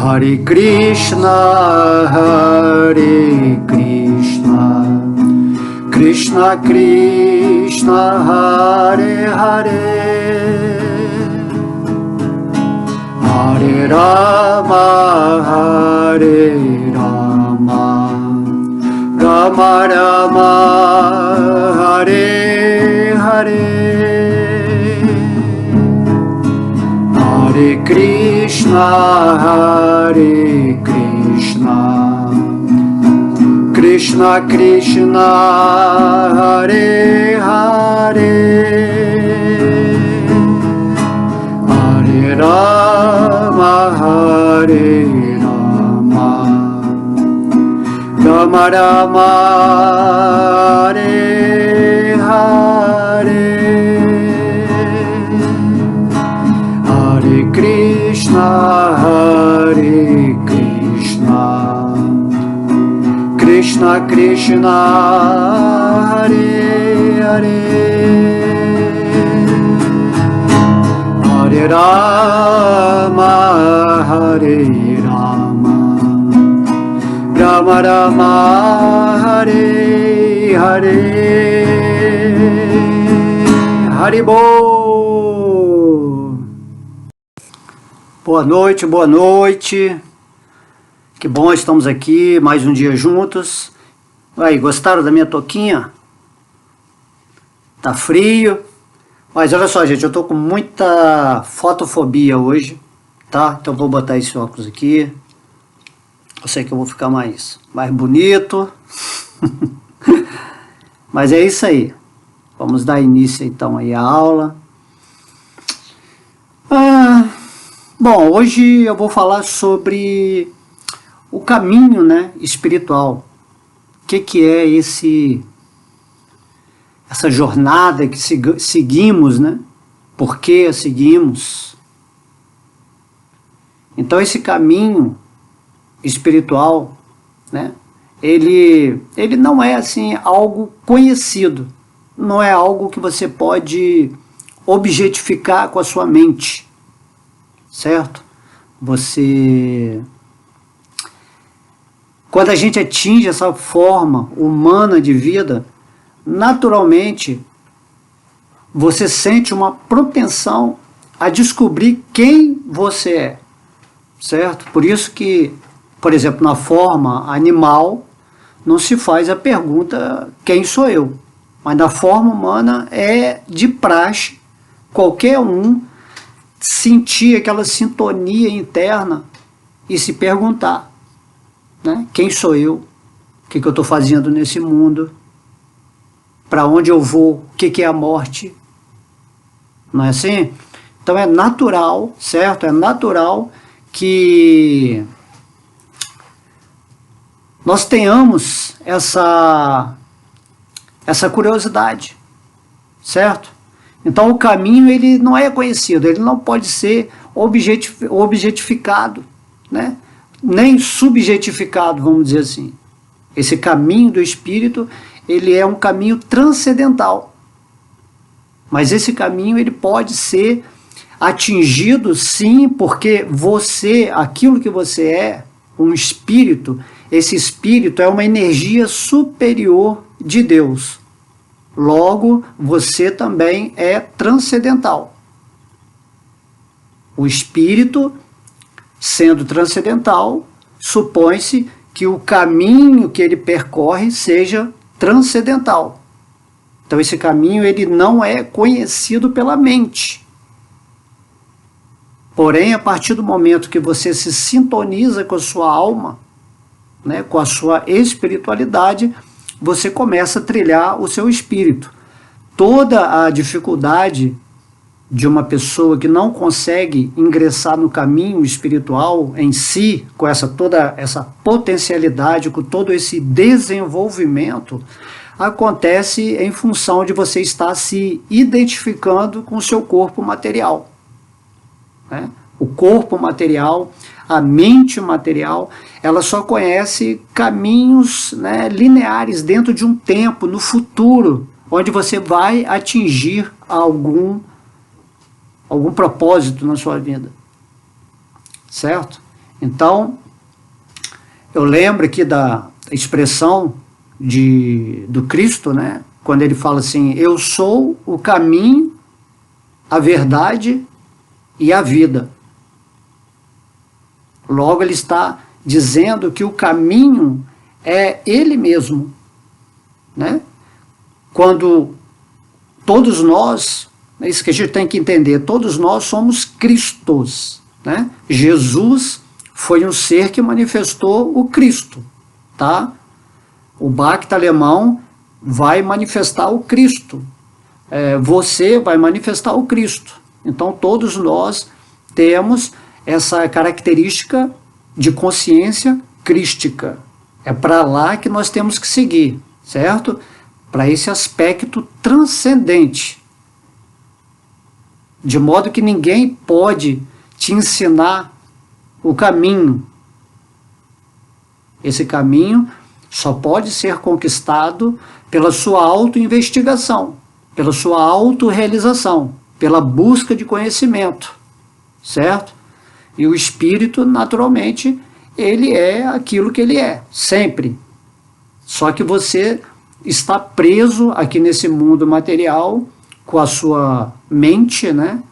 Hare Krishna, Hare Krishna, Krishna Krishna, Hare Hare, Hare Rama, Hare Rama, Rama Rama, Hare Hare, Hare Krishna, Hare Krishna, Krishna Krishna, Hare Hare, Hare Rama, Hare Rama, Rama Rama, Hare Hare, Hare Krishna, Hare Krishna, Krishna Krishna, Hare Hare, Hare Rama, Hare Rama, Rama Rama, Hare Hare, Haribol. Boa noite, boa noite. Que bom, estamos aqui mais um dia juntos. Aí, gostaram da minha touquinha? Tá frio. Mas olha só, gente, eu tô com muita fotofobia hoje, tá? Então vou botar esse óculos aqui. Eu sei que eu vou ficar mais bonito. Mas é isso aí. Vamos dar início então aí à aula. Bom, hoje eu vou falar sobre o caminho, né, espiritual. O que é essa jornada que seguimos, né? Por que a seguimos? Então esse caminho espiritual, né, ele não é assim algo conhecido, não é algo que você pode objetificar com a sua mente, certo? Quando a gente atinge essa forma humana de vida, naturalmente você sente uma propensão a descobrir quem você é, certo? Por isso que, por exemplo, na forma animal, não se faz a pergunta quem sou eu, mas na forma humana é de praxe qualquer um sentir aquela sintonia interna e se perguntar, né? Quem sou eu? O que eu estou fazendo nesse mundo? Para onde eu vou? O que é a morte? Não é assim? Então é natural, certo? É natural que nós tenhamos essa curiosidade, certo? Então o caminho ele não é conhecido, ele não pode ser objetificado, né? Nem subjetificado, vamos dizer assim. Esse caminho do espírito, ele é um caminho transcendental. Mas esse caminho ele pode ser atingido sim, porque você, aquilo que você é, um espírito, esse espírito é uma energia superior de Deus. Logo, você também é transcendental. O espírito, sendo transcendental, supõe-se que o caminho que ele percorre seja transcendental. Então esse caminho ele não é conhecido pela mente. Porém, a partir do momento que você se sintoniza com a sua alma, né, com a sua espiritualidade, você começa a trilhar o seu espírito. Toda a dificuldade de uma pessoa que não consegue ingressar no caminho espiritual em si, com toda essa potencialidade, com todo esse desenvolvimento, acontece em função de você estar se identificando com o seu corpo material, né? O corpo material, a mente material, ela só conhece caminhos, né, lineares dentro de um tempo, no futuro, onde você vai atingir algum propósito na sua vida, certo? Então, eu lembro aqui da expressão do Cristo, né? Quando ele fala assim, eu sou o caminho, a verdade e a vida. Logo ele está dizendo que o caminho é ele mesmo, né? Quando todos nós, é isso que a gente tem que entender, todos nós somos Cristos, né? Jesus foi um ser que manifestou o Cristo, tá? O Bacta alemão vai manifestar o Cristo, você vai manifestar o Cristo. Então todos nós temos essa característica de consciência crística. É para lá que nós temos que seguir, certo? Para esse aspecto transcendente. De modo que ninguém pode te ensinar o caminho. Esse caminho só pode ser conquistado pela sua autoinvestigação, pela sua autorrealização, pela busca de conhecimento, certo? E o espírito, naturalmente, ele é aquilo que ele é, sempre. Só que você está preso aqui nesse mundo material com a sua mente, né?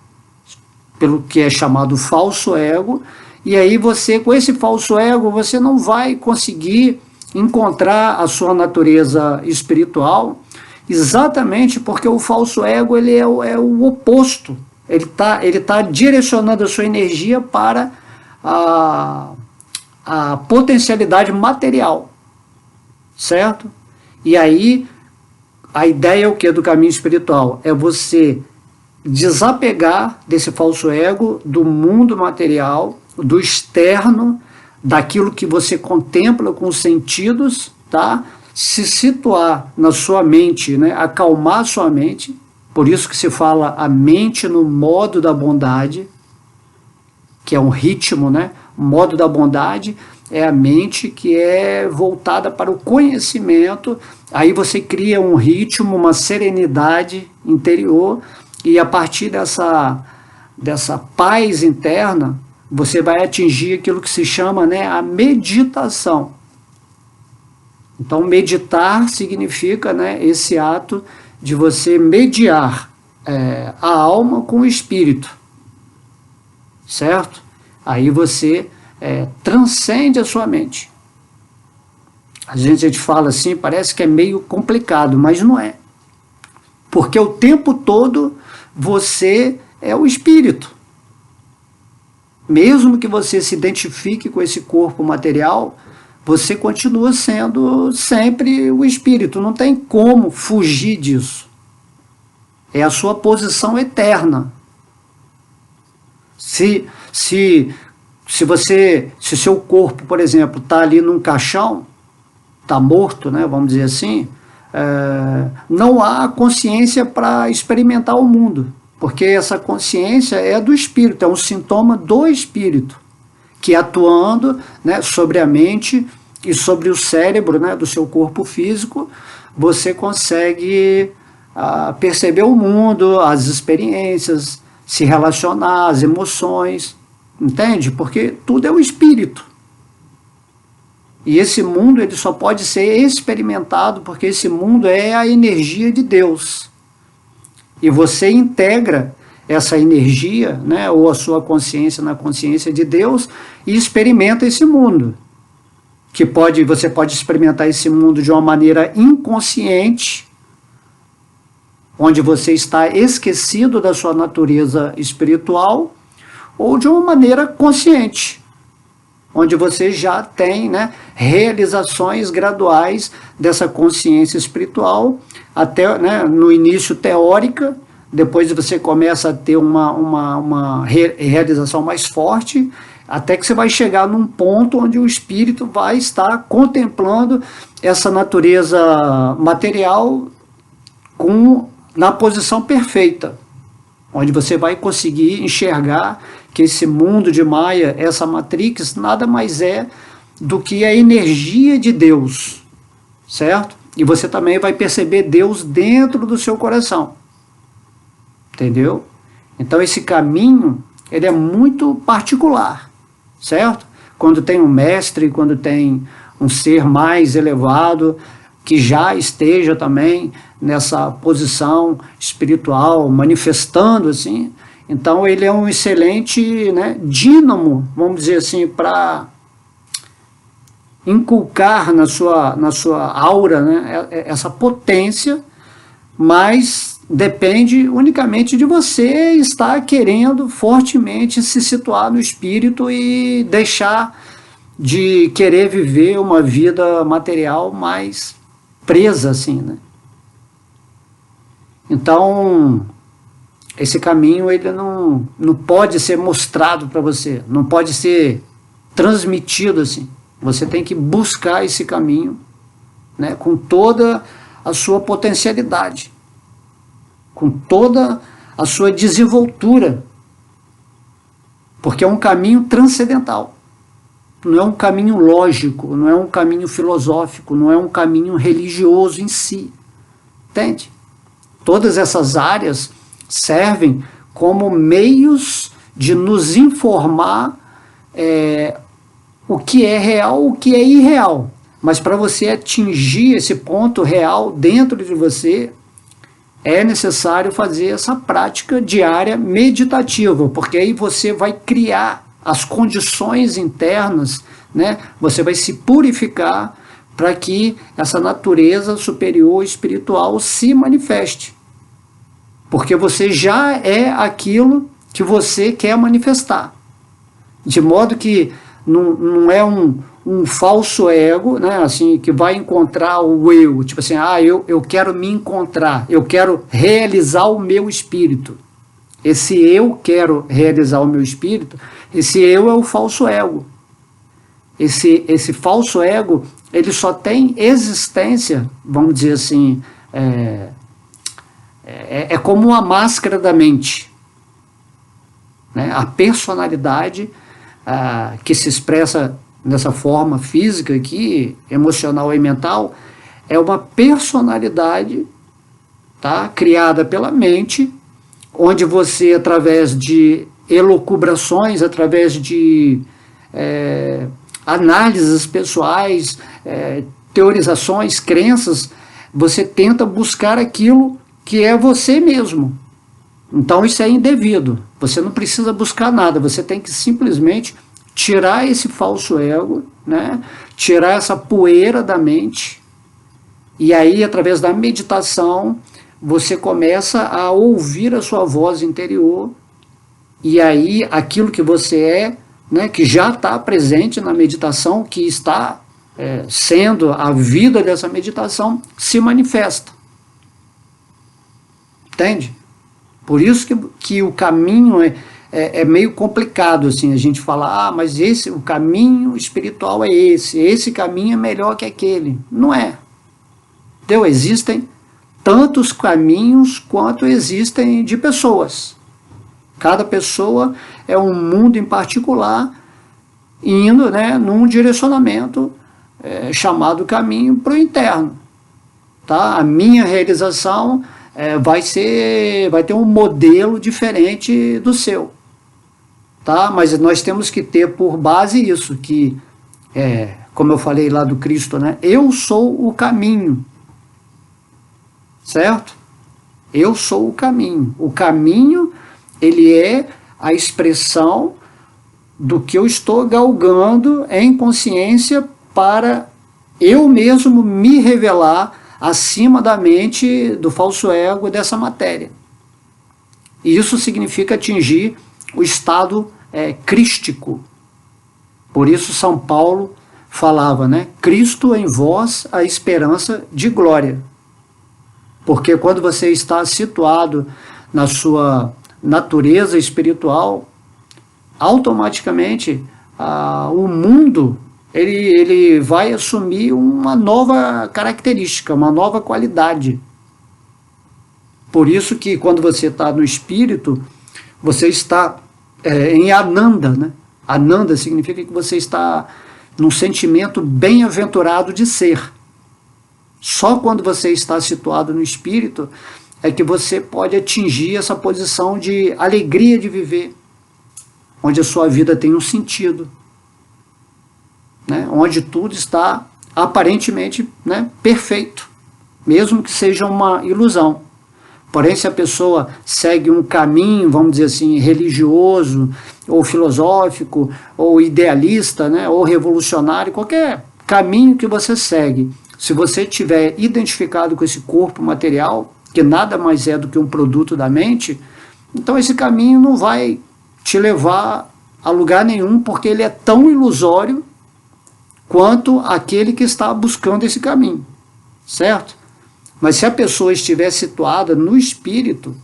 Pelo que é chamado falso ego, e aí você, com esse falso ego, você não vai conseguir encontrar a sua natureza espiritual, exatamente porque o falso ego ele é o oposto. Ele tá direcionando a sua energia para a potencialidade material, certo? E aí, a ideia é o que do caminho espiritual? É você desapegar desse falso ego, do mundo material, do externo, daquilo que você contempla com os sentidos, tá? Se situar na sua mente, né? Acalmar a sua mente. Por isso que se fala a mente no modo da bondade, que é um ritmo, né? O modo da bondade é a mente que é voltada para o conhecimento. Aí você cria um ritmo, uma serenidade interior, e a partir dessa paz interna, você vai atingir aquilo que se chama, né, a meditação. Então, meditar significa, né, esse ato de você mediar a alma com o espírito, certo? Aí você transcende a sua mente. A gente fala assim, parece que é meio complicado, mas não é. Porque o tempo todo você é o espírito. Mesmo que você se identifique com esse corpo material, você continua sendo sempre o espírito. Não tem como fugir disso. É a sua posição eterna. Se seu corpo, por exemplo, está ali num caixão, está morto, né, vamos dizer assim, não há consciência para experimentar o mundo, porque essa consciência é do espírito, é um sintoma do espírito, que atuando, né, sobre a mente e sobre o cérebro, né, do seu corpo físico, você consegue perceber o mundo, as experiências, se relacionar, as emoções, entende? Porque tudo é o espírito. E esse mundo ele só pode ser experimentado porque esse mundo é a energia de Deus. E você integra essa energia, né, ou a sua consciência na consciência de Deus e experimenta esse mundo. Você pode experimentar esse mundo de uma maneira inconsciente, onde você está esquecido da sua natureza espiritual, ou de uma maneira consciente, onde você já tem, né, realizações graduais dessa consciência espiritual, até, né, no início teórica, depois você começa a ter uma realização mais forte, até que você vai chegar num ponto onde o espírito vai estar contemplando essa natureza material na posição perfeita, onde você vai conseguir enxergar que esse mundo de Maia, essa Matrix, nada mais é do que a energia de Deus, certo? E você também vai perceber Deus dentro do seu coração, entendeu? Então esse caminho, ele é muito particular, certo? quando tem um mestre, quando tem um ser mais elevado, que já esteja também nessa posição espiritual, manifestando assim. Então ele é um excelente, né, dínamo, vamos dizer assim, para inculcar na sua aura, né, essa potência, mas depende unicamente de você estar querendo fortemente se situar no espírito e deixar de querer viver uma vida material mais presa, assim, né? Então, esse caminho ele não pode ser mostrado para você, não pode ser transmitido assim. Você tem que buscar esse caminho, né, com toda a sua potencialidade, com toda a sua desenvoltura, porque é um caminho transcendental. Não é um caminho lógico, não é um caminho filosófico, não é um caminho religioso em si. Entende? Todas essas áreas servem como meios de nos informar o que é real, o que é irreal. Mas para você atingir esse ponto real dentro de você, é necessário fazer essa prática diária meditativa, porque aí você vai criar as condições internas, né? Você vai se purificar para que essa natureza superior espiritual se manifeste. Porque você já é aquilo que você quer manifestar. De modo que não é um falso ego, né, assim, que vai encontrar o eu. Tipo assim, eu quero me encontrar, eu quero realizar o meu espírito. Esse eu quero realizar o meu espírito, esse eu é o falso ego. Esse falso ego, ele só tem existência, vamos dizer assim, é como uma máscara da mente, né? A personalidade que se expressa nessa forma física aqui, emocional e mental, é uma personalidade, tá, criada pela mente, onde você, através de elucubrações, através de análises pessoais, teorizações, crenças, você tenta buscar aquilo que é você mesmo. Então isso é indevido. Você não precisa buscar nada, você tem que simplesmente tirar esse falso ego, né? Tirar essa poeira da mente, e aí, através da meditação, você começa a ouvir a sua voz interior, e aí aquilo que você é, né, que já está presente na meditação, que está sendo a vida dessa meditação, se manifesta. Entende? Por isso que o caminho é meio complicado, assim, a gente fala, mas o caminho espiritual é esse caminho é melhor que aquele. Não é. Entendeu? Existem tantos caminhos quanto existem de pessoas. Cada pessoa é um mundo em particular, indo, né, num direcionamento chamado caminho para o interno. Tá? A minha realização vai ter um modelo diferente do seu. Tá? Mas nós temos que ter por base isso, que, como eu falei lá do Cristo, né, eu sou o caminho. Certo? Eu sou o caminho. O caminho, ele é a expressão do que eu estou galgando em consciência para eu mesmo me revelar acima da mente do falso ego dessa matéria. E isso significa atingir o estado crístico. Por isso São Paulo falava, né? Cristo em vós, a esperança de glória. Porque quando você está situado na sua natureza espiritual, automaticamente o mundo ele vai assumir uma nova característica, uma nova qualidade. Por isso que quando você está no espírito, você está em Ananda, né? Ananda significa que você está num sentimento bem-aventurado de ser. Só quando você está situado no espírito é que você pode atingir essa posição de alegria de viver, onde a sua vida tem um sentido. né, onde tudo está aparentemente, né, perfeito, mesmo que seja uma ilusão. Porém, se a pessoa segue um caminho, vamos dizer assim, religioso, ou filosófico, ou idealista, né, ou revolucionário, qualquer caminho que você segue, se você estiver identificado com esse corpo material, que nada mais é do que um produto da mente, então esse caminho não vai te levar a lugar nenhum, porque ele é tão ilusório quanto aquele que está buscando esse caminho, certo? Mas se a pessoa estiver situada no espírito,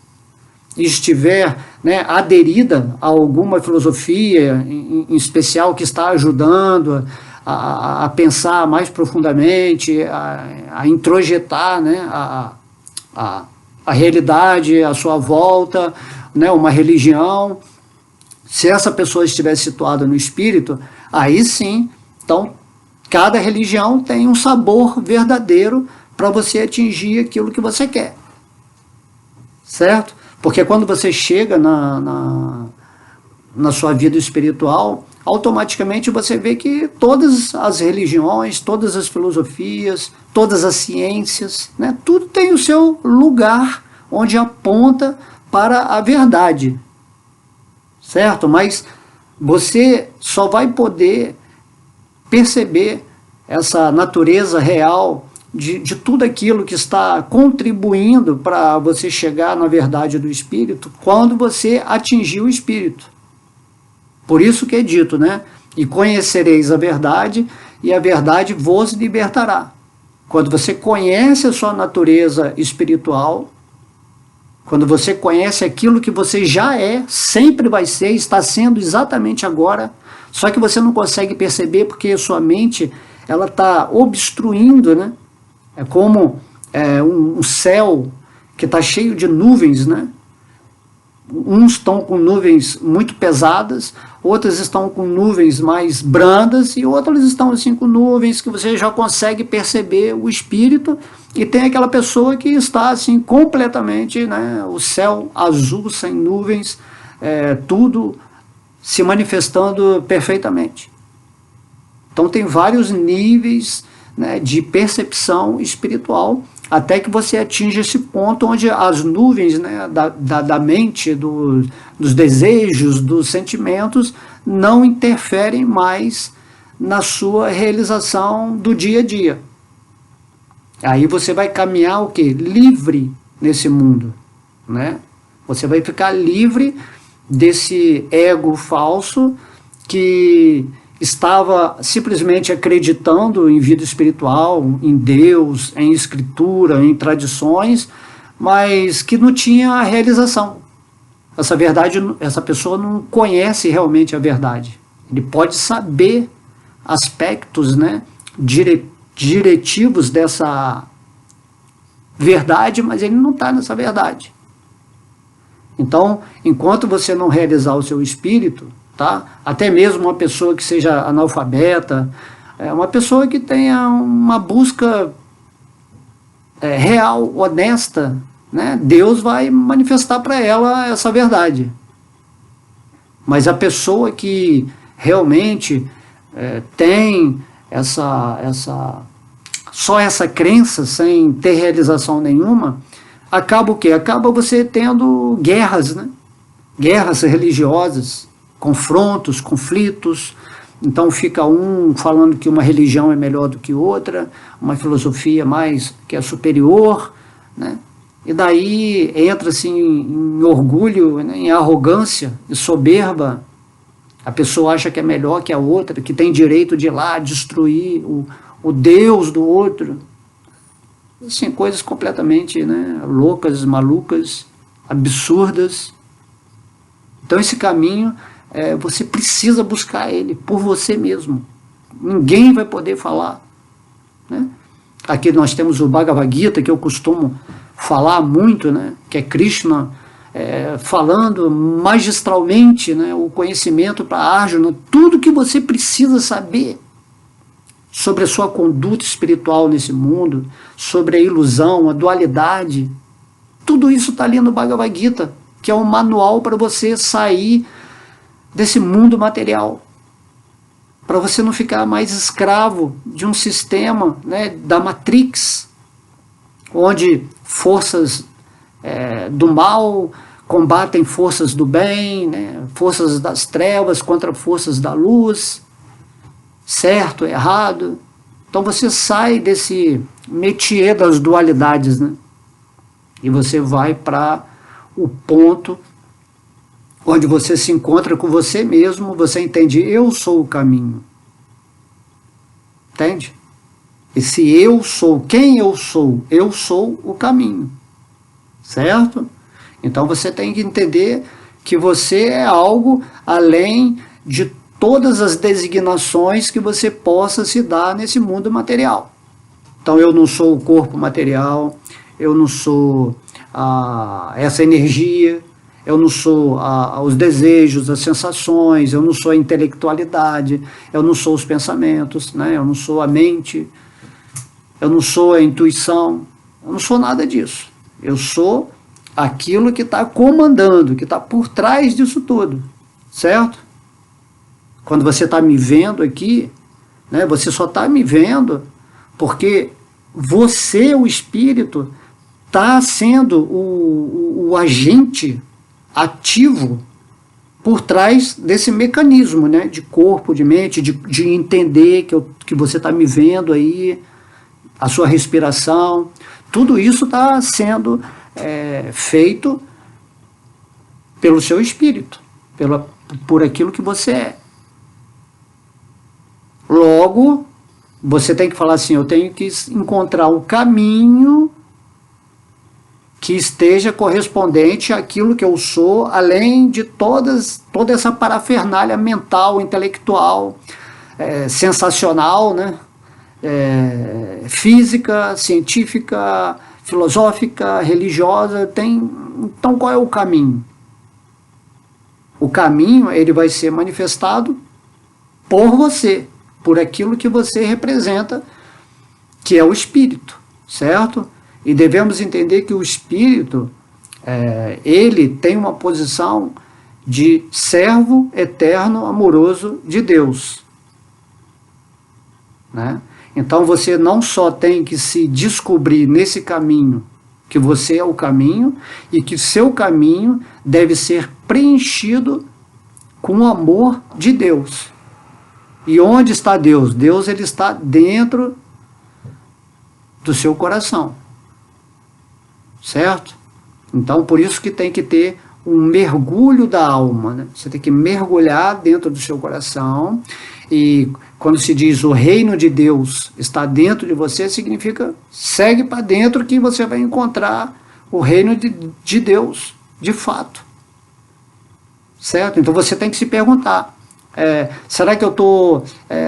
e estiver, né, aderida a alguma filosofia em especial que está ajudando a pensar mais profundamente, a introjetar, né, a realidade à sua volta, né, uma religião, se essa pessoa estiver situada no espírito, aí sim, então cada religião tem um sabor verdadeiro para você atingir aquilo que você quer, certo? Porque quando você chega na sua vida espiritual, automaticamente você vê que todas as religiões, todas as filosofias, todas as ciências, né, tudo tem o seu lugar onde aponta para a verdade, certo? Mas você só vai poder perceber essa natureza real de tudo aquilo que está contribuindo para você chegar na verdade do Espírito, quando você atingir o Espírito. Por isso que é dito, né? E conhecereis a verdade, e a verdade vos libertará. Quando você conhece a sua natureza espiritual, quando você conhece aquilo que você já é, sempre vai ser, está sendo exatamente agora, só que você não consegue perceber porque a sua mente ela está obstruindo, né? É como um céu que está cheio de nuvens, né? Uns estão com nuvens muito pesadas, outras estão com nuvens mais brandas e outras estão assim com nuvens que você já consegue perceber o espírito, e tem aquela pessoa que está assim completamente, né, o céu azul sem nuvens, tudo se manifestando perfeitamente. Então tem vários níveis, né, de percepção espiritual, até que você atinge esse ponto onde as nuvens, né, da mente, dos desejos, dos sentimentos, não interferem mais na sua realização do dia a dia. Aí você vai caminhar o quê? Livre nesse mundo, né? Você vai ficar livre desse ego falso que estava simplesmente acreditando em vida espiritual, em Deus, em escritura, em tradições, mas que não tinha a realização. Essa pessoa não conhece realmente a verdade. Ele pode saber aspectos, né, diretivos dessa verdade, mas ele não está nessa verdade. Então, enquanto você não realizar o seu espírito, tá? Até mesmo uma pessoa que seja analfabeta, uma pessoa que tenha uma busca real, honesta, né? Deus vai manifestar para ela essa verdade. Mas a pessoa que realmente tem só essa crença sem ter realização nenhuma, acaba o quê? Acaba você tendo guerras, né? Guerras religiosas, confrontos, conflitos. Então fica um falando que uma religião é melhor do que outra, uma filosofia mais que é superior, né? E daí entra assim em orgulho, né, em arrogância e soberba. A pessoa acha que é melhor que a outra, que tem direito de ir lá destruir o Deus do outro. Assim, coisas completamente, né, loucas, malucas, absurdas. Então esse caminho, você precisa buscar ele por você mesmo. Ninguém vai poder falar, né? Aqui nós temos o Bhagavad Gita, que eu costumo falar muito, né, que é Krishna falando magistralmente, né, o conhecimento para Arjuna, tudo que você precisa saber sobre a sua conduta espiritual nesse mundo, sobre a ilusão, a dualidade, tudo isso está ali no Bhagavad Gita, que é um manual para você sair desse mundo material. para você não ficar mais escravo de um sistema, né, da Matrix, onde forças do mal combatem forças do bem, né, forças das trevas contra forças da luz, certo, errado. Então você sai desse métier das dualidades, né, e você vai para o ponto onde você se encontra com você mesmo, você entende, eu sou o caminho. Entende? Esse eu sou, quem eu sou? Eu sou o caminho. Certo? Então você tem que entender que você é algo além de todas as designações que você possa se dar nesse mundo material. Então eu não sou o corpo material, eu não sou essa energia, eu não sou os desejos, as sensações, eu não sou a intelectualidade, eu não sou os pensamentos, né? Eu não sou a mente, eu não sou a intuição, eu não sou nada disso. Eu sou aquilo que está comandando, que está por trás disso tudo, certo? Quando você está me vendo aqui, né, você só está me vendo porque você, o espírito, está sendo o agente ativo por trás desse mecanismo, né, de corpo, de mente, de entender que você está me vendo aí, a sua respiração, tudo isso está sendo feito pelo seu espírito, por aquilo que você é. Logo, você tem que falar assim, eu tenho que encontrar um caminho que esteja correspondente àquilo que eu sou, além de toda essa parafernália mental, intelectual, sensacional, né? Física, científica, filosófica, religiosa. Então qual é o caminho? O caminho ele vai ser manifestado por você, por aquilo que você representa, que é o espírito, certo? E devemos entender que o espírito, ele tem uma posição de servo eterno, amoroso de Deus. Né? Então você não só tem que se descobrir nesse caminho, que você é o caminho, e que seu caminho deve ser preenchido com o amor de Deus. E onde está Deus? Deus ele está dentro do seu coração. Certo? Então, por isso que tem que ter um mergulho da alma, né? Você tem que mergulhar dentro do seu coração, e quando se diz o reino de Deus está dentro de você, significa segue para dentro que você vai encontrar o reino de Deus, de fato. Certo? Então você tem que se perguntar, será que eu estou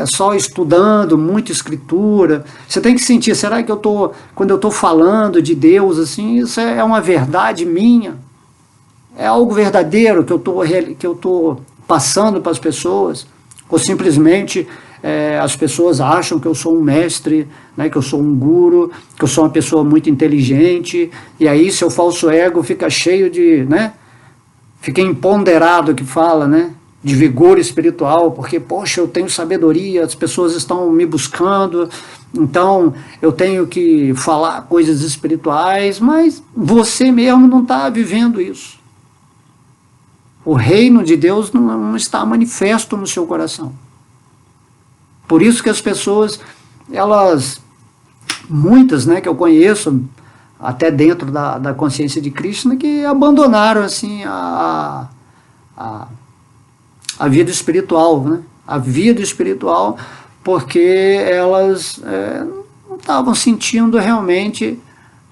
só estudando muita escritura? Você tem que sentir, será que quando eu estou falando de Deus, assim, isso é uma verdade minha? É algo verdadeiro que eu estou passando para as pessoas? Ou simplesmente as pessoas acham que eu sou um mestre, né, que eu sou um guru, que eu sou uma pessoa muito inteligente, e aí seu falso ego fica cheio de, né, fica empoderado, que fala, né, de vigor espiritual, porque, poxa, eu tenho sabedoria, as pessoas estão me buscando, então eu tenho que falar coisas espirituais, mas você mesmo não está vivendo isso. O reino de Deus não está manifesto no seu coração. Por isso que as pessoas, muitas, né, que eu conheço, até dentro da consciência de Krishna, que abandonaram assim a vida espiritual, né? A vida espiritual, porque elas não estavam sentindo realmente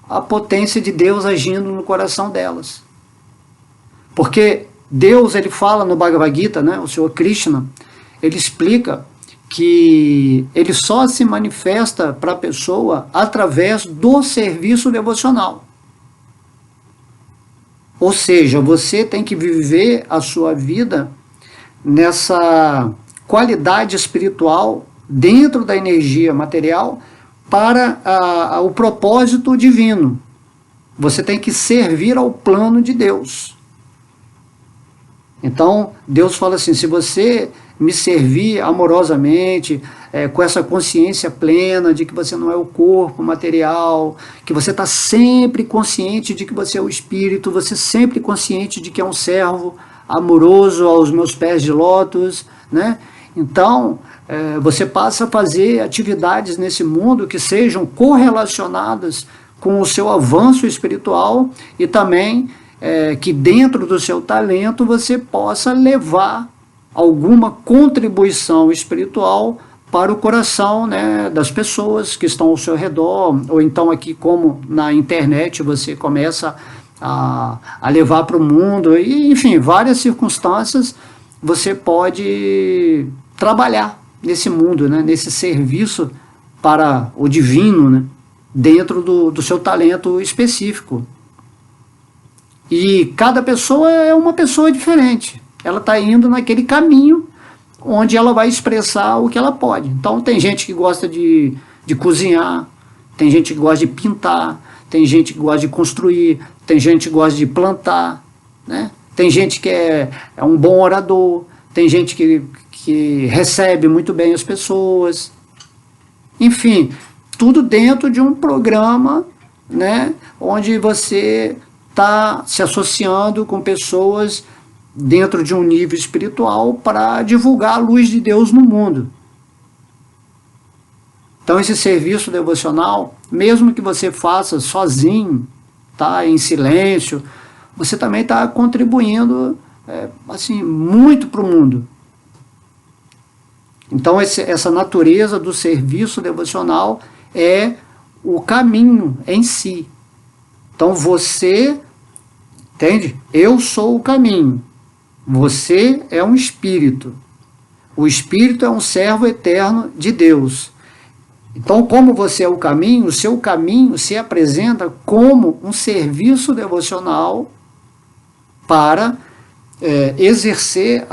a potência de Deus agindo no coração delas. Porque Deus, ele fala no Bhagavad Gita, né? O Senhor Krishna, ele explica que ele só se manifesta para a pessoa através do serviço devocional. Ou seja, você tem que viver a sua vida nessa qualidade espiritual dentro da energia material para o propósito divino. Você tem que servir ao plano de Deus. Então, Deus fala assim, se você me servir amorosamente, com essa consciência plena de que você não é o corpo material, que você está sempre consciente de que você é o espírito, você sempre consciente de que é um servo amoroso aos meus pés de lótus, né? Então, você passa a fazer atividades nesse mundo que sejam correlacionadas com o seu avanço espiritual e também que dentro do seu talento você possa levar alguma contribuição espiritual para o coração, né, das pessoas que estão ao seu redor, ou então aqui como na internet você começa a levar para o mundo, e, enfim, várias circunstâncias você pode trabalhar nesse mundo, né, nesse serviço para o divino, né, dentro do seu talento específico. E cada pessoa é uma pessoa diferente. Ela está indo naquele caminho onde ela vai expressar o que ela pode. Então tem gente que gosta de cozinhar, tem gente que gosta de pintar, tem gente que gosta de construir, tem gente que gosta de plantar, né? Tem gente que é um bom orador, tem gente que recebe muito bem as pessoas. Enfim, tudo dentro de um programa, né, onde você está se associando com pessoas dentro de um nível espiritual para divulgar a luz de Deus no mundo. Então esse serviço devocional, mesmo que você faça sozinho, tá, em silêncio, você também está contribuindo assim, muito para o mundo. Então essa natureza do serviço devocional é o caminho em si. Então você, entende? Eu sou o caminho. Você é um espírito. O espírito é um servo eterno de Deus. Então, como você é o caminho, o seu caminho se apresenta como um serviço devocional para exercer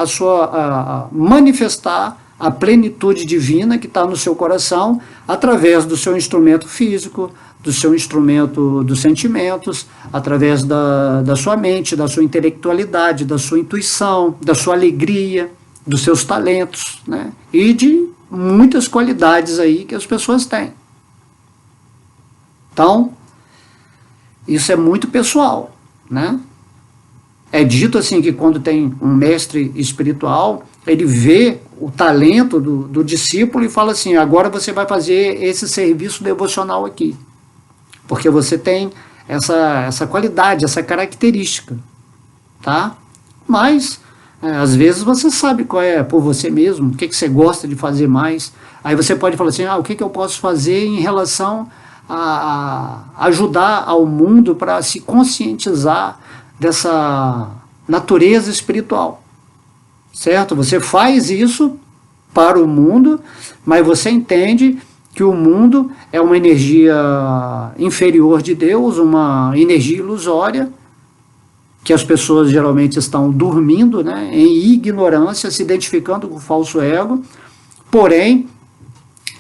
manifestar a plenitude divina que está no seu coração através do seu instrumento físico, do seu instrumento dos sentimentos, através da sua mente, da sua intelectualidade, da sua intuição, da sua alegria, dos seus talentos, né? E de muitas qualidades aí que as pessoas têm. Então, isso é muito pessoal, né? É dito assim que quando tem um mestre espiritual, ele vê o talento do discípulo e fala assim, agora você vai fazer esse serviço devocional aqui. Porque você tem essa qualidade, essa característica, tá? Mas, às vezes você sabe qual é por você mesmo, o que você gosta de fazer mais. Aí você pode falar assim, o que eu posso fazer em relação a ajudar ao mundo para se conscientizar dessa natureza espiritual, certo? Você faz isso para o mundo, mas você entende que o mundo é uma energia inferior de Deus, uma energia ilusória, que as pessoas geralmente estão dormindo, né, em ignorância, se identificando com o falso ego, porém,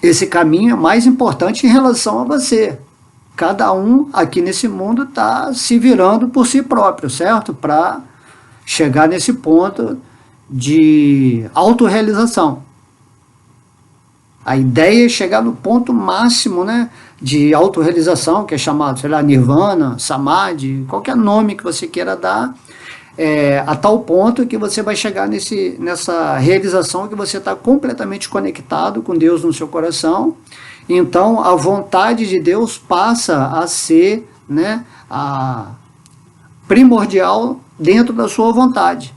esse caminho é mais importante em relação a você. Cada um aqui nesse mundo está se virando por si próprio, certo? Para chegar nesse ponto de autorrealização. A ideia é chegar no ponto máximo, né, de autorrealização, que é chamado, sei lá, nirvana, samadhi, qualquer nome que você queira dar, a tal ponto que você vai chegar nessa realização que você está completamente conectado com Deus no seu coração. Então a vontade de Deus passa a ser, né, a primordial dentro da sua vontade.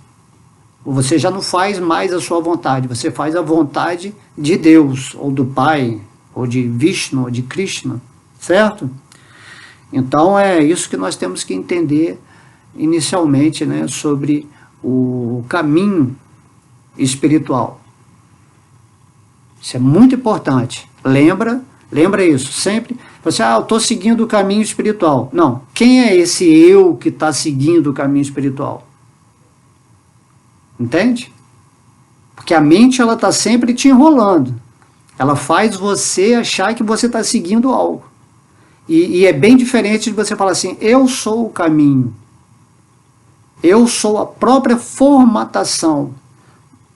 Você já não faz mais a sua vontade, você faz a vontade de Deus, ou do Pai, ou de Vishnu, ou de Krishna, certo? Então é isso que nós temos que entender inicialmente, né, sobre o caminho espiritual. Isso é muito importante. Lembra isso, sempre. Você, eu estou seguindo o caminho espiritual. Não, quem é esse eu que está seguindo o caminho espiritual? Entende? Porque a mente, ela está sempre te enrolando. Ela faz você achar que você está seguindo algo. E é bem diferente de você falar assim, eu sou o caminho. Eu sou a própria formatação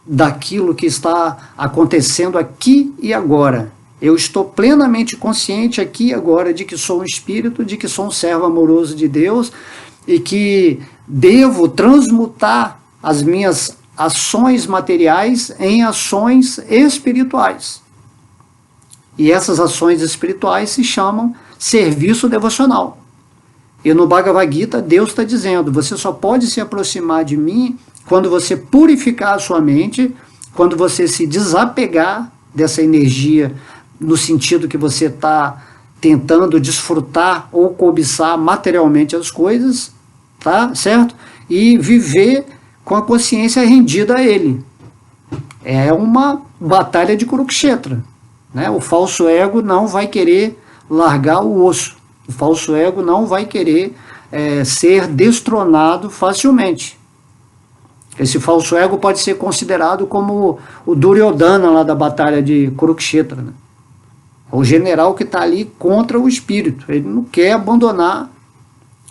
daquilo que está acontecendo aqui e agora. Eu estou plenamente consciente aqui e agora de que sou um espírito, de que sou um servo amoroso de Deus e que devo transmutar as minhas ações materiais em ações espirituais. E essas ações espirituais se chamam serviço devocional. E no Bhagavad Gita, Deus está dizendo, você só pode se aproximar de mim quando você purificar a sua mente, quando você se desapegar dessa energia, no sentido que você está tentando desfrutar ou cobiçar materialmente as coisas, tá? Certo? E viver com a consciência rendida a ele. É uma batalha de Kurukshetra, né? O falso ego não vai querer largar o osso. O falso ego não vai querer ser destronado facilmente. Esse falso ego pode ser considerado como o Duryodhana lá da batalha de Kurukshetra, né? O general que está ali contra o espírito. Ele não quer abandonar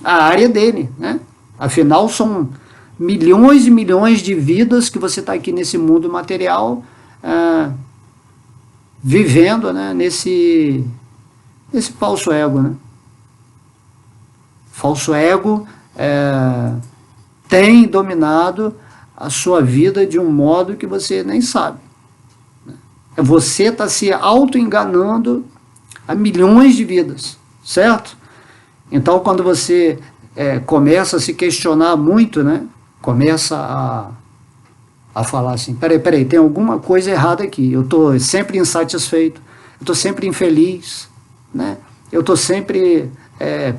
a área dele, né? Afinal, são milhões e milhões de vidas que você está aqui nesse mundo material vivendo, né, nesse falso ego, né? Falso ego tem dominado a sua vida de um modo que você nem sabe. Você está se auto-enganando a milhões de vidas, certo? Então, quando você começa a se questionar muito, né? Começa a falar assim, peraí, tem alguma coisa errada aqui, eu estou sempre insatisfeito, eu estou sempre infeliz, né? Eu estou sempre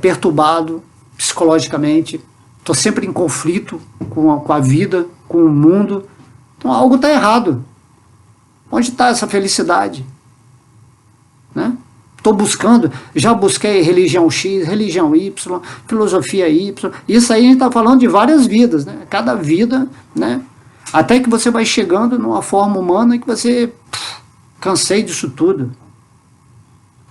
perturbado psicologicamente, estou sempre em conflito com a vida, com o mundo, então algo está errado. Onde está essa felicidade? Né? Estou buscando, já busquei religião X, religião Y, filosofia Y, isso aí a gente está falando de várias vidas, né? Cada vida, né? Até que você vai chegando numa forma humana que você, cansei disso tudo,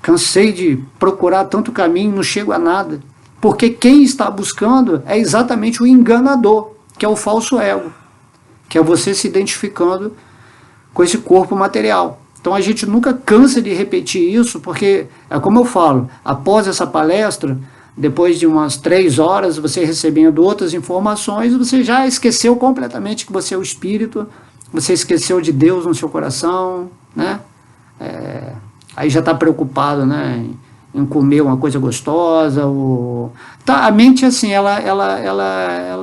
cansei de procurar tanto caminho, não chego a nada, porque quem está buscando é exatamente o enganador, que é o falso ego, que é você se identificando com esse corpo material. Então a gente nunca cansa de repetir isso, porque, é como eu falo, após essa palestra, depois de umas 3 horas, você recebendo outras informações, você já esqueceu completamente que você é o espírito, você esqueceu de Deus no seu coração, né? Aí já está preocupado, né, em comer uma coisa gostosa. Tá, a mente, assim, ela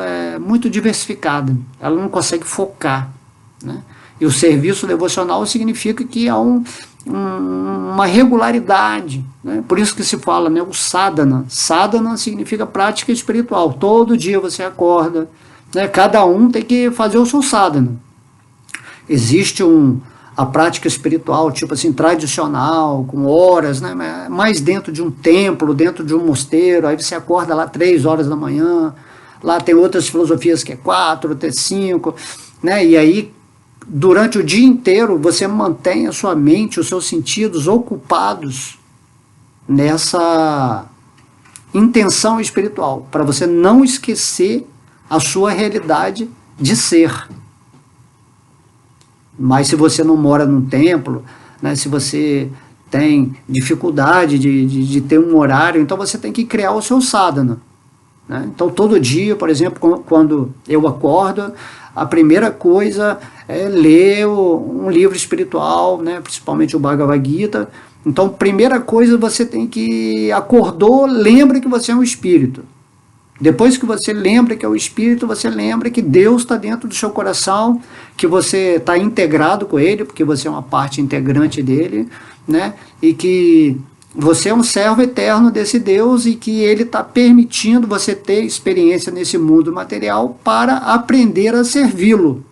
é muito diversificada, ela não consegue focar, né? E o serviço devocional significa que há uma regularidade, né? Por isso que se fala, né, o sadhana. Sadhana significa prática espiritual. Todo dia você acorda, né? Cada um tem que fazer o seu sadhana. Existe a prática espiritual, tipo assim, tradicional, com horas, né? Mais dentro de um templo, dentro de um mosteiro, aí você acorda lá 3 horas da manhã, lá tem outras filosofias que é 4, até 5, né? E aí, durante o dia inteiro, você mantém a sua mente, os seus sentidos ocupados nessa intenção espiritual, para você não esquecer a sua realidade de ser. Mas se você não mora num templo, né, se você tem dificuldade de ter um horário, então você tem que criar o seu sadhana, né? Então todo dia, por exemplo, quando eu acordo, a primeira coisa é ler um livro espiritual, né, principalmente o Bhagavad Gita. Então, primeira coisa, você tem que, acordou, lembra que você é um espírito. Depois que você lembra que é o espírito, você lembra que Deus está dentro do seu coração, que você está integrado com ele, porque você é uma parte integrante dele, né? E que você é um servo eterno desse Deus e que ele está permitindo você ter experiência nesse mundo material para aprender a servi-lo.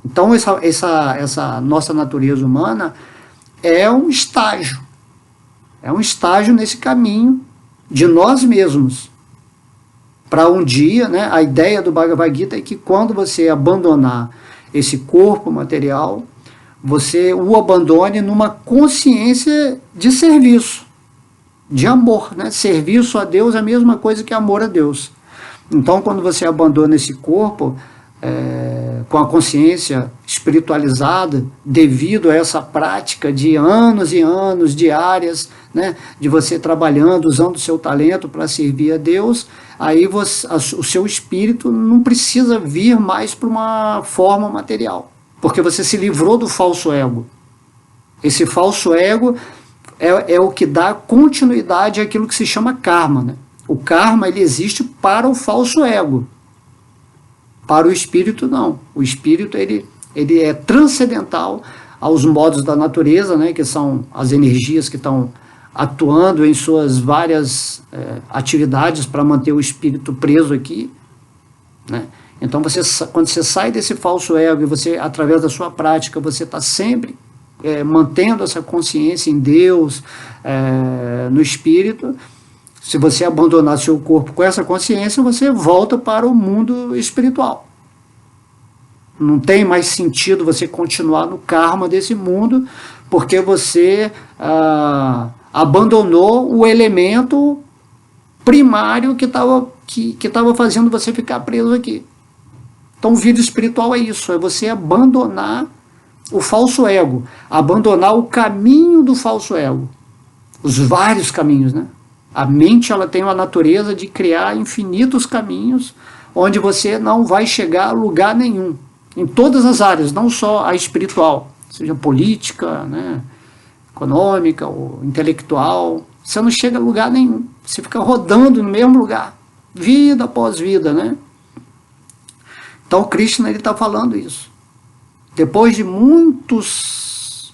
Então, essa nossa natureza humana é um estágio nesse caminho de nós mesmos. Para um dia, né, a ideia do Bhagavad Gita é que quando você abandonar esse corpo material, você o abandone numa consciência de serviço, de amor, né? Serviço a Deus é a mesma coisa que amor a Deus. Então, quando você abandona esse corpo, com a consciência espiritualizada, devido a essa prática de anos e anos diárias, né, de você trabalhando, usando o seu talento para servir a Deus, aí o seu espírito não precisa vir mais para uma forma material, porque você se livrou do falso ego. Esse falso ego é o que dá continuidade àquilo que se chama karma, né? O karma, ele existe para o falso ego. Para o espírito, não. O espírito, ele é transcendental aos modos da natureza, né, que são as energias que estão atuando em suas várias atividades para manter o espírito preso aqui, né? Então, quando você sai desse falso ego e você, através da sua prática, você está sempre mantendo essa consciência em Deus, no espírito. Se você abandonar seu corpo com essa consciência, você volta para o mundo espiritual. Não tem mais sentido você continuar no karma desse mundo, porque você abandonou o elemento primário que estava fazendo você ficar preso aqui. Então, vida espiritual é isso, é você abandonar o falso ego, abandonar o caminho do falso ego, os vários caminhos, né? A mente, ela tem uma natureza de criar infinitos caminhos, onde você não vai chegar a lugar nenhum, em todas as áreas, não só a espiritual, seja política, né, econômica ou intelectual. Você não chega a lugar nenhum, você fica rodando no mesmo lugar, vida após vida, né? Então, Krishna, ele está falando isso. Depois de muitas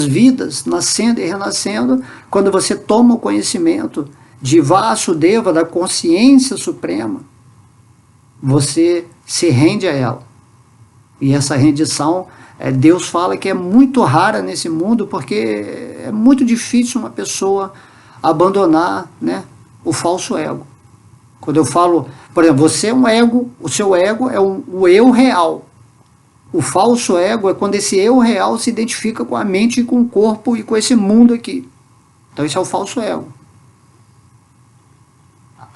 vidas, nascendo e renascendo, quando você toma o conhecimento de Vasudeva, da consciência suprema, você se rende a ela. E essa rendição, Deus fala que é muito rara nesse mundo, porque é muito difícil uma pessoa abandonar, né, o falso ego. Quando eu falo, por exemplo, você é um ego, o seu ego é o eu real. O falso ego é quando esse eu real se identifica com a mente e com o corpo e com esse mundo aqui. Então esse é o falso ego.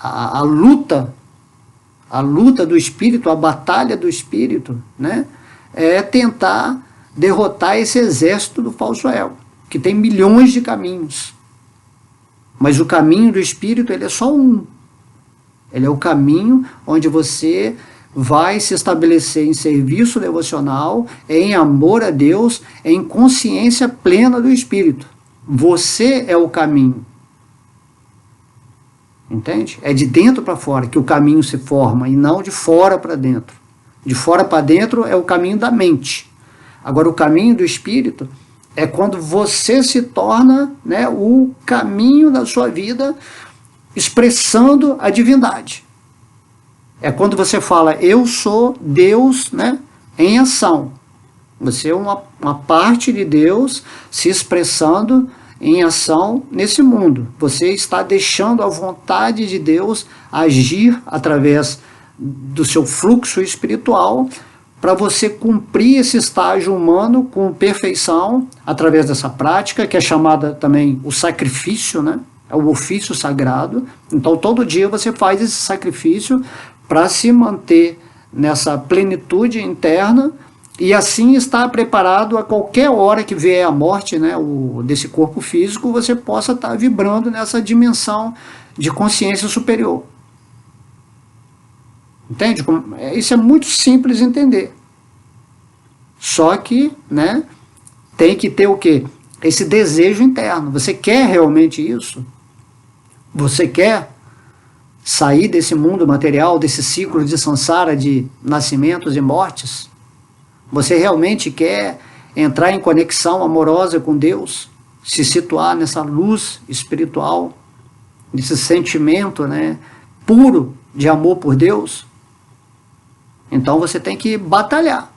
A luta do espírito, a batalha do espírito, né, é tentar derrotar esse exército do falso ego, que tem milhões de caminhos. Mas o caminho do espírito, ele é só um. Ele é o caminho onde você vai se estabelecer em serviço devocional, em amor a Deus, em consciência plena do Espírito. Você é o caminho. Entende? É de dentro para fora que o caminho se forma, e não de fora para dentro. De fora para dentro é o caminho da mente. Agora, o caminho do Espírito é quando você se torna, né, o caminho da sua vida, expressando a divindade. É quando você fala, eu sou Deus, né, em ação. Você é uma parte de Deus se expressando em ação nesse mundo. Você está deixando a vontade de Deus agir através do seu fluxo espiritual para você cumprir esse estágio humano com perfeição através dessa prática, que é chamada também o sacrifício, né? É o ofício sagrado. Então, todo dia você faz esse sacrifício para se manter nessa plenitude interna e assim estar preparado a qualquer hora que vier a morte, né, desse corpo físico, você possa estar vibrando nessa dimensão de consciência superior. Entende? Isso é muito simples de entender. Só que, né, tem que ter o quê? Esse desejo interno. Você quer realmente isso? Você quer sair desse mundo material, desse ciclo de samsara, de nascimentos e mortes? Você realmente quer entrar em conexão amorosa com Deus? Se situar nessa luz espiritual, nesse sentimento, né, puro de amor por Deus? Então você tem que batalhar.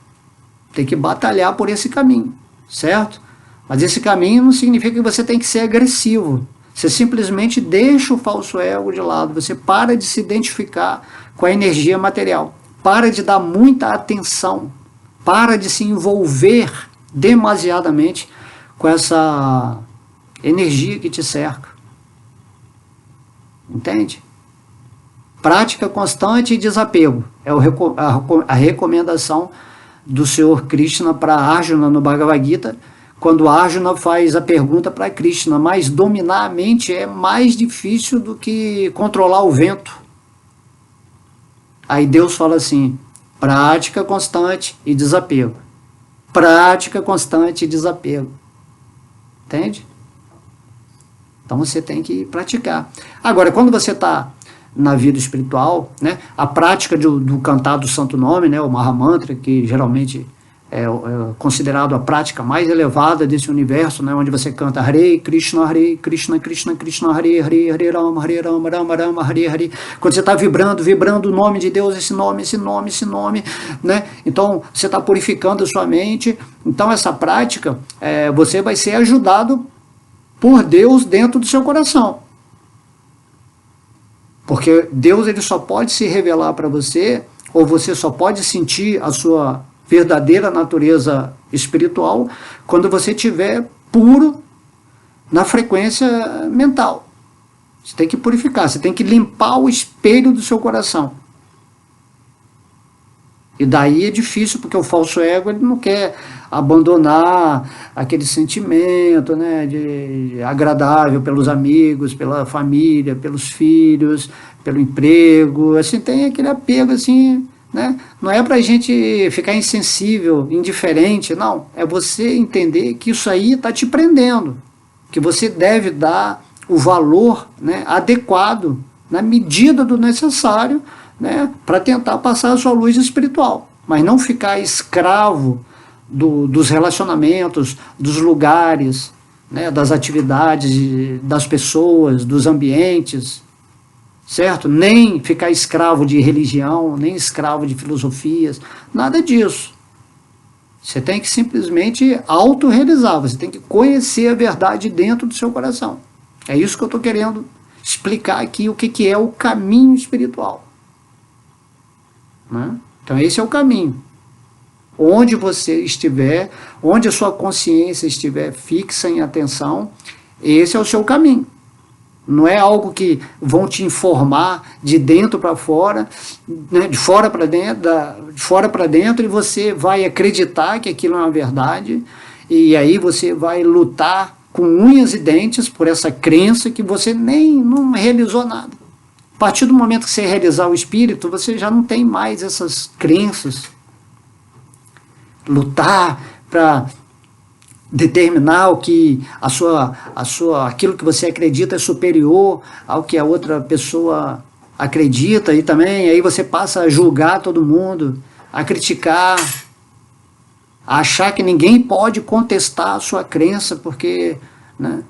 Tem que batalhar por esse caminho, certo? Mas esse caminho não significa que você tem que ser agressivo. Você simplesmente deixa o falso ego de lado. Você para de se identificar com a energia material. Para de dar muita atenção. Para de se envolver demasiadamente com essa energia que te cerca. Entende? Prática constante e desapego. É a recomendação do Senhor Krishna para Arjuna no Bhagavad Gita, quando Arjuna faz a pergunta para Krishna, mas dominar a mente é mais difícil do que controlar o vento. Aí Deus fala assim, prática constante e desapego. Prática constante e desapego. Entende? Então você tem que praticar. Agora, quando você está na vida espiritual, né, a prática do cantar do santo nome, né, o Mahamantra, que geralmente é considerado a prática mais elevada desse universo, né, onde você canta Hare Krishna, Krishna Krishna, Hare Hare, Hare Rama, Rama Rama, Hare Hare. Quando você está vibrando o nome de Deus, esse nome, né, então você está purificando a sua mente. Então essa prática, você vai ser ajudado por Deus dentro do seu coração. Porque Deus ele só pode se revelar para você, ou você só pode sentir a sua verdadeira natureza espiritual quando você estiver puro na frequência mental. Você tem que purificar, você tem que limpar o espelho do seu coração. E daí é difícil, porque o falso ego ele não quer abandonar aquele sentimento, né, agradável pelos amigos, pela família, pelos filhos, pelo emprego. Assim, tem aquele apego assim, né? Não é para a gente ficar insensível, indiferente, não. É você entender que isso aí está te prendendo, que você deve dar o valor, né, adequado, na medida do necessário, né, para tentar passar a sua luz espiritual, mas não ficar escravo dos relacionamentos, dos lugares, né, das atividades, das pessoas, dos ambientes, certo? Nem ficar escravo de religião, nem escravo de filosofias, nada disso. Você tem que simplesmente autorrealizar, você tem que conhecer a verdade dentro do seu coração. É isso que eu estou querendo explicar aqui, o que é o caminho espiritual. Né? Então esse é o caminho. Onde você estiver, onde a sua consciência estiver fixa em atenção, esse é o seu caminho. Não é algo que vão te informar de dentro para fora, né, de fora para dentro, e você vai acreditar que aquilo é uma verdade, e aí você vai lutar com unhas e dentes por essa crença que você não realizou nada. A partir do momento que você realizar o espírito, você já não tem mais essas crenças. Lutar para determinar o que aquilo que você acredita é superior ao que a outra pessoa acredita, e também aí você passa a julgar todo mundo, a criticar, a achar que ninguém pode contestar a sua crença, porque, né?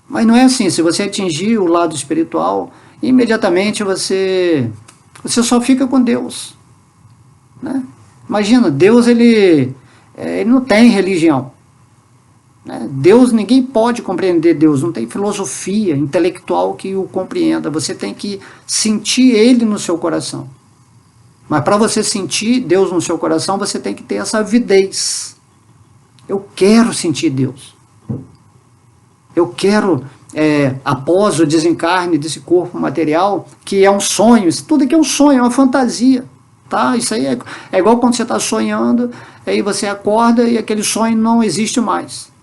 Mas não é assim. Se você atingir o lado espiritual, imediatamente você só fica com Deus, né? Imagina, Deus ele não tem religião, né? Deus, ninguém pode compreender Deus, não tem filosofia intelectual que o compreenda. Você tem que sentir Ele no seu coração. Mas para você sentir Deus no seu coração, você tem que ter essa avidez. Eu quero sentir Deus. Eu quero, após o desencarne desse corpo material, que é um sonho, isso tudo aqui é um sonho, é uma fantasia. Tá? Isso aí é igual quando você está sonhando, aí você acorda e aquele sonho não existe mais.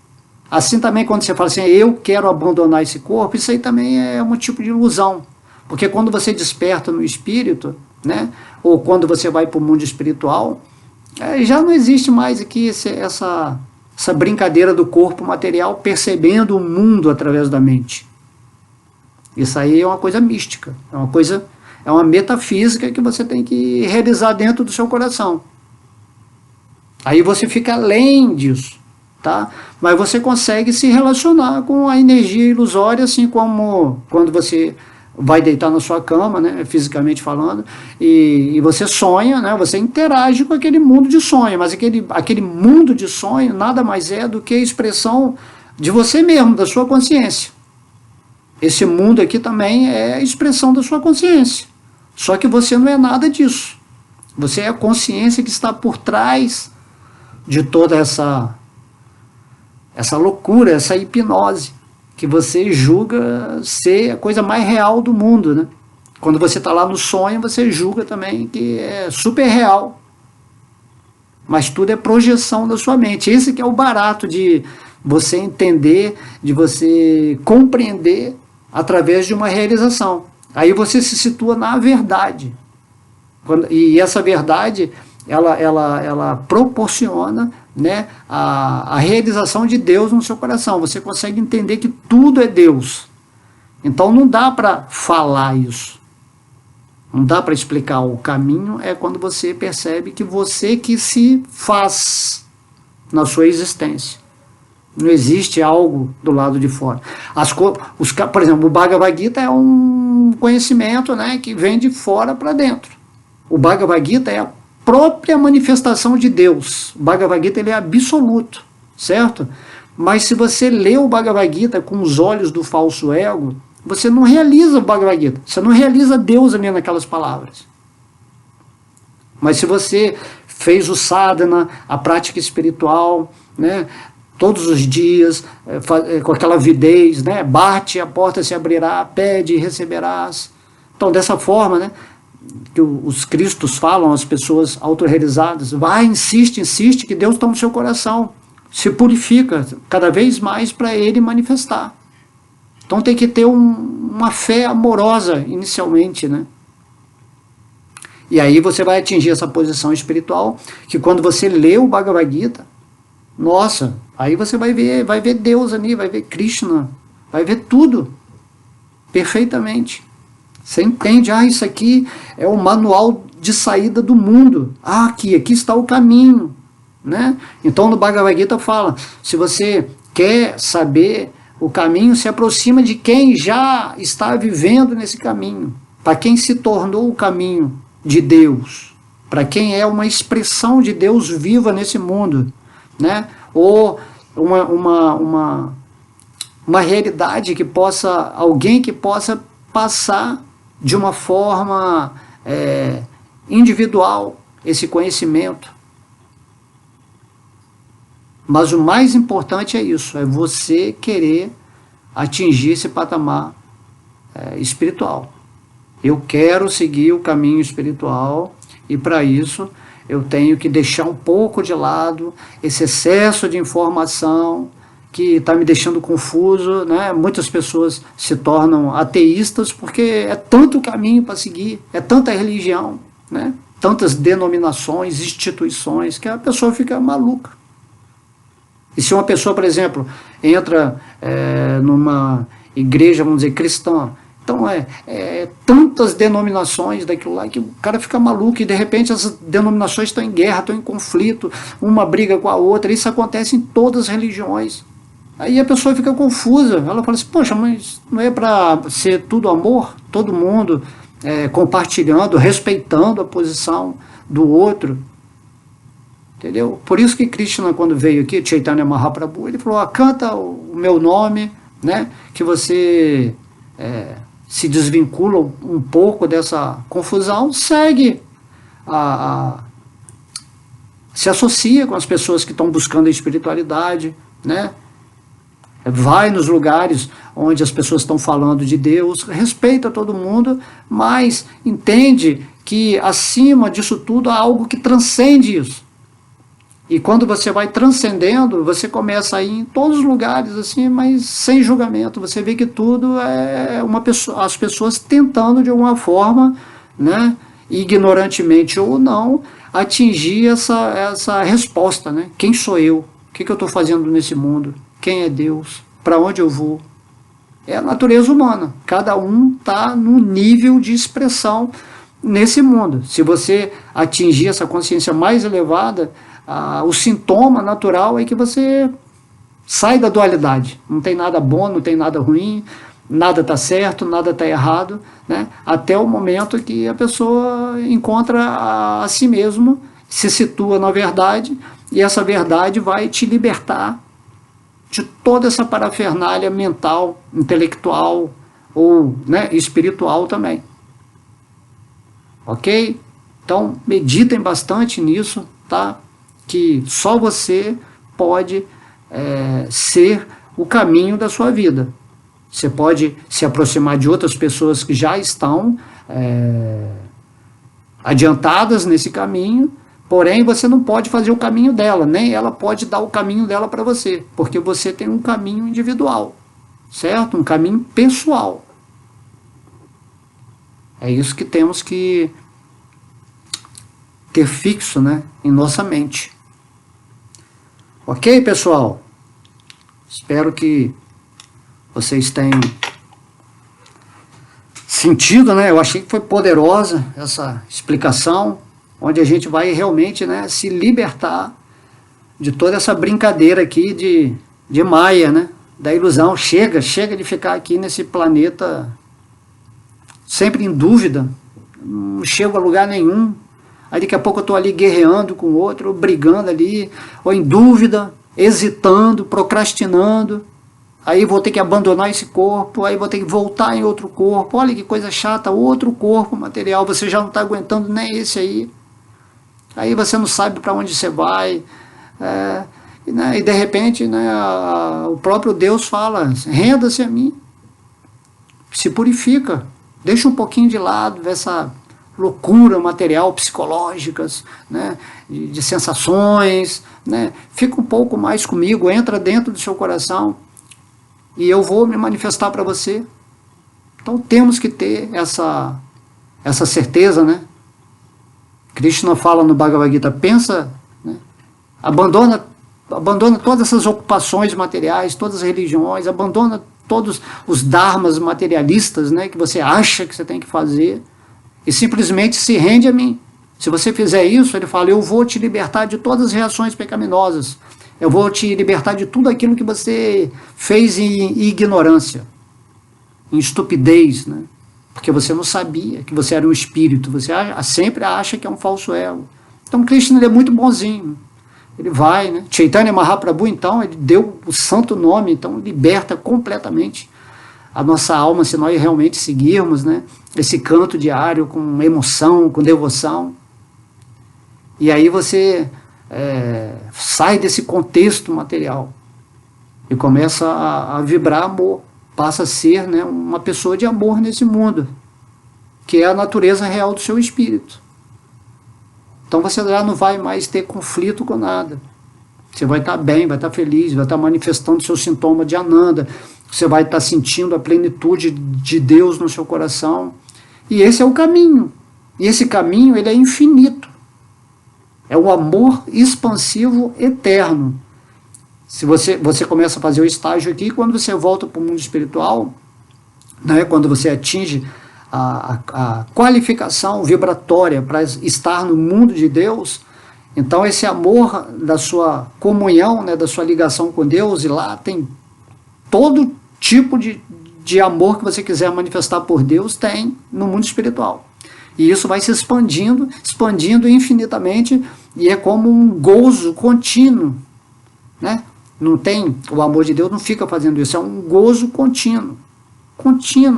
Assim também quando você fala assim, eu quero abandonar esse corpo, isso aí também é um tipo de ilusão. Porque quando você desperta no espírito, né, ou quando você vai para o mundo espiritual, já não existe mais aqui essa brincadeira do corpo material percebendo o mundo através da mente. Isso aí é uma coisa mística, é uma metafísica que você tem que realizar dentro do seu coração. Aí você fica além disso, tá? Mas você consegue se relacionar com a energia ilusória, assim como quando você vai deitar na sua cama, né, fisicamente falando, e você sonha, né, você interage com aquele mundo de sonho, mas aquele mundo de sonho nada mais é do que a expressão de você mesmo, da sua consciência. Esse mundo aqui também é a expressão da sua consciência. Só que você não é nada disso. Você é a consciência que está por trás de toda essa loucura, essa hipnose, que você julga ser a coisa mais real do mundo, né? Quando você está lá no sonho, você julga também que é super real. Mas tudo é projeção da sua mente. Esse que é o barato de você entender, de você compreender através de uma realização. Aí você se situa na verdade. E essa verdade, ela proporciona, né, a realização de Deus no seu coração. Você consegue entender que tudo é Deus. Então não dá para falar isso. Não dá para explicar. O caminho é quando você percebe que você que se faz na sua existência. Não existe algo do lado de fora. Por exemplo, o Bhagavad Gita é um conhecimento, né, que vem de fora para dentro. O Bhagavad Gita é a própria manifestação de Deus. O Bhagavad Gita ele é absoluto, certo? Mas se você lê o Bhagavad Gita com os olhos do falso ego, você não realiza o Bhagavad Gita, você não realiza Deus ali naquelas palavras. Mas se você fez o sadhana, a prática espiritual, né, todos os dias, com aquela avidez, né, bate, a porta se abrirá, pede e receberás. Então, dessa forma, né, que os cristos falam às pessoas autorrealizadas, vai, insiste, que Deus está no seu coração, se purifica cada vez mais para Ele manifestar. Então tem que ter uma fé amorosa inicialmente, né? E aí você vai atingir essa posição espiritual, que quando você lê o Bhagavad Gita, nossa, aí você vai ver Deus ali, vai ver Krishna, vai ver tudo perfeitamente. Você entende, isso aqui é o manual de saída do mundo. Aqui está o caminho, né? Então no Bhagavad Gita fala, se você quer saber o caminho, se aproxima de quem já está vivendo nesse caminho, para quem se tornou o caminho de Deus, para quem é uma expressão de Deus viva nesse mundo, né? Ou uma realidade que possa, alguém que possa passar de uma forma individual esse conhecimento. Mas o mais importante é isso, é você querer atingir esse patamar espiritual. Eu quero seguir o caminho espiritual e para isso eu tenho que deixar um pouco de lado esse excesso de informação que está me deixando confuso, né? Muitas pessoas se tornam ateístas porque é tanto caminho para seguir, é tanta religião, né? Tantas denominações, instituições, que a pessoa fica maluca. E se uma pessoa, por exemplo, entra numa igreja, vamos dizer, cristã, então tantas denominações daquilo lá que o cara fica maluco e de repente essas denominações estão em guerra, estão em conflito, uma briga com a outra, isso acontece em todas as religiões. Aí a pessoa fica confusa, ela fala assim, poxa, mas não é para ser tudo amor? Todo mundo compartilhando, respeitando a posição do outro. Entendeu? Por isso que Krishna, quando veio aqui, Chaitanya Mahaprabhu, ele falou, canta o meu nome, né, que você se desvincula um pouco dessa confusão, segue, se associa com as pessoas que estão buscando a espiritualidade, né, vai nos lugares onde as pessoas estão falando de Deus, respeita todo mundo, mas entende que acima disso tudo há algo que transcende isso. E quando você vai transcendendo, você começa a ir em todos os lugares, assim, mas sem julgamento. Você vê que tudo é as pessoas tentando de alguma forma, né, ignorantemente ou não, atingir essa resposta, né? Quem sou eu? O que eu estou fazendo nesse mundo? Quem é Deus? Para onde eu vou? É a natureza humana. Cada um está num nível de expressão nesse mundo. Se você atingir essa consciência mais elevada, o sintoma natural é que você sai da dualidade. Não tem nada bom, não tem nada ruim, nada está certo, nada está errado, né? Até o momento que a pessoa encontra a si mesmo, se situa na verdade, e essa verdade vai te libertar de toda essa parafernália mental, intelectual ou, né, espiritual também. Ok? Então, meditem bastante nisso, tá? Que só você pode ser o caminho da sua vida. Você pode se aproximar de outras pessoas que já estão adiantadas nesse caminho, porém você não pode fazer o caminho dela, nem ela pode dar o caminho dela para você, porque você tem um caminho individual, certo? Um caminho pessoal. É isso que temos que ter fixo, né, em nossa mente. Ok, pessoal? Espero que vocês tenham sentido, né? Eu achei que foi poderosa essa explicação, onde a gente vai realmente, né, se libertar de toda essa brincadeira aqui de Maia, né? Da ilusão. Chega de ficar aqui nesse planeta sempre em dúvida, não chego a lugar nenhum. Aí daqui a pouco eu estou ali guerreando com o outro, ou brigando ali, ou em dúvida, hesitando, procrastinando. Aí vou ter que abandonar esse corpo, aí vou ter que voltar em outro corpo. Olha que coisa chata, outro corpo material, você já não está aguentando nem esse aí. Aí você não sabe para onde você vai. Né, e de repente, né, o próprio Deus fala, renda-se a mim, se purifica, deixa um pouquinho de lado essa loucura material, psicológicas, né, de sensações, né, fica um pouco mais comigo, entra dentro do seu coração e eu vou me manifestar para você. Então temos que ter essa certeza, né? Krishna fala no Bhagavad Gita, pensa, né, abandona todas essas ocupações materiais, todas as religiões, abandona todos os dharmas materialistas, né, que você acha que você tem que fazer, e simplesmente se rende a mim. Se você fizer isso, ele fala, eu vou te libertar de todas as reações pecaminosas, eu vou te libertar de tudo aquilo que você fez em ignorância, em estupidez, né? Porque você não sabia que você era um espírito, você sempre acha que é um falso ego. Então Krishna ele é muito bonzinho, ele vai, né? Chaitanya Mahaprabhu, então, ele deu o santo nome, então liberta completamente a nossa alma, se nós realmente seguirmos, né, esse canto diário com emoção, com devoção. E aí você sai desse contexto material e começa a vibrar amor, passa a ser, né, uma pessoa de amor nesse mundo, que é a natureza real do seu espírito. Então você já não vai mais ter conflito com nada. Você vai estar bem, vai estar feliz, vai estar manifestando seu sintoma de Ananda, você vai estar sentindo a plenitude de Deus no seu coração. E esse é o caminho. E esse caminho ele é infinito. É o amor expansivo eterno. Se você começa a fazer o estágio aqui, quando você volta para o mundo espiritual, né, quando você atinge a qualificação vibratória para estar no mundo de Deus, então esse amor da sua comunhão, né, da sua ligação com Deus, e lá tem todo tipo de amor que você quiser manifestar por Deus, tem no mundo espiritual. E isso vai se expandindo infinitamente, e é como um gozo contínuo, né? Não tem, o amor de Deus não fica fazendo isso, é um gozo contínuo,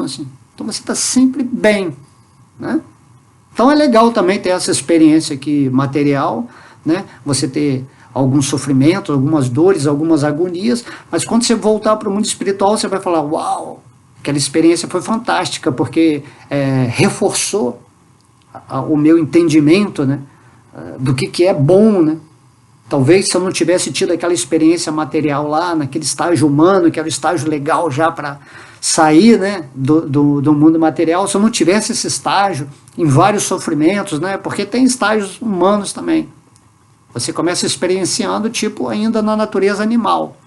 assim. Então você está sempre bem, né? Então é legal também ter essa experiência aqui material, né? Você ter alguns sofrimentos, algumas dores, algumas agonias, mas quando você voltar para o mundo espiritual, você vai falar, uau, aquela experiência foi fantástica, porque reforçou o meu entendimento, né, do que é bom, né? Talvez se eu não tivesse tido aquela experiência material lá, naquele estágio humano, que era o estágio legal já para sair, né, do mundo material, se eu não tivesse esse estágio em vários sofrimentos, né, porque tem estágios humanos também. Você começa experienciando, tipo, ainda na natureza animal,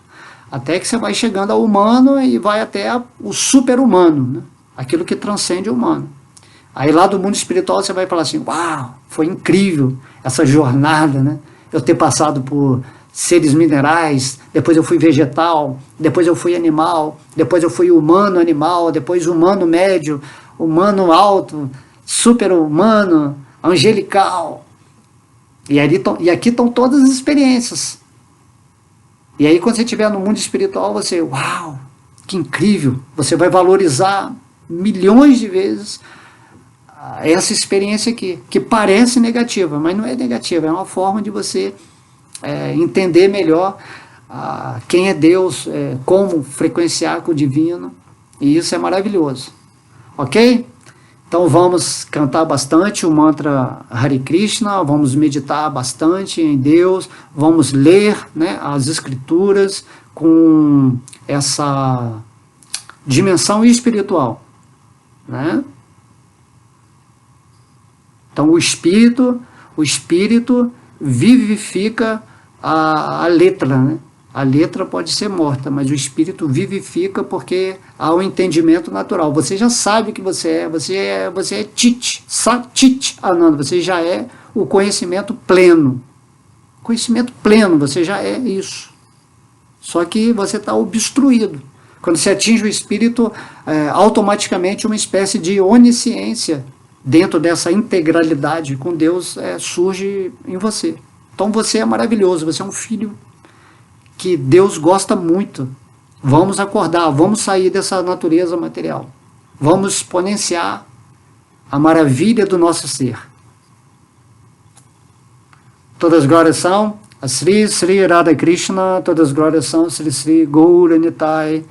até que você vai chegando ao humano e vai até o super-humano, né, aquilo que transcende o humano. Aí lá do mundo espiritual você vai falar assim, uau, foi incrível essa jornada, né? Eu ter passado por seres minerais, depois eu fui vegetal, depois eu fui animal, depois eu fui humano animal, depois humano médio, humano alto, super-humano, angelical. E aqui estão todas as experiências. E aí quando você estiver no mundo espiritual, você, uau, que incrível, você vai valorizar milhões de vezes essa experiência aqui, que parece negativa, mas não é negativa, é uma forma de você entender melhor quem é Deus, como frequenciar com o divino, e isso é maravilhoso, ok? Então vamos cantar bastante o mantra Hare Krishna, vamos meditar bastante em Deus, vamos ler, né, as escrituras com essa dimensão espiritual, né? Então o espírito vivifica a letra, né? A letra pode ser morta, mas o espírito vivifica porque há um entendimento natural. Você já sabe que você é Chit Ananda, você já é o conhecimento pleno. Conhecimento pleno, você já é isso. Só que você está obstruído. Quando você atinge o espírito, automaticamente uma espécie de onisciência dentro dessa integralidade com Deus surge em você. Então você é maravilhoso, você é um filho que Deus gosta muito. Vamos acordar, vamos sair dessa natureza material. Vamos exponenciar a maravilha do nosso ser. Todas as glórias são a Sri Sri Radha Krishna, todas as glórias são a Sri Sri Gauranitai,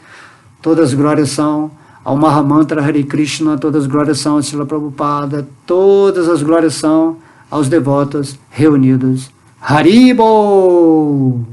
todas as glórias são ao Mahamantra Hare Krishna, todas as glórias são a Srila Prabhupada, todas as glórias são aos devotos reunidos. Haribol!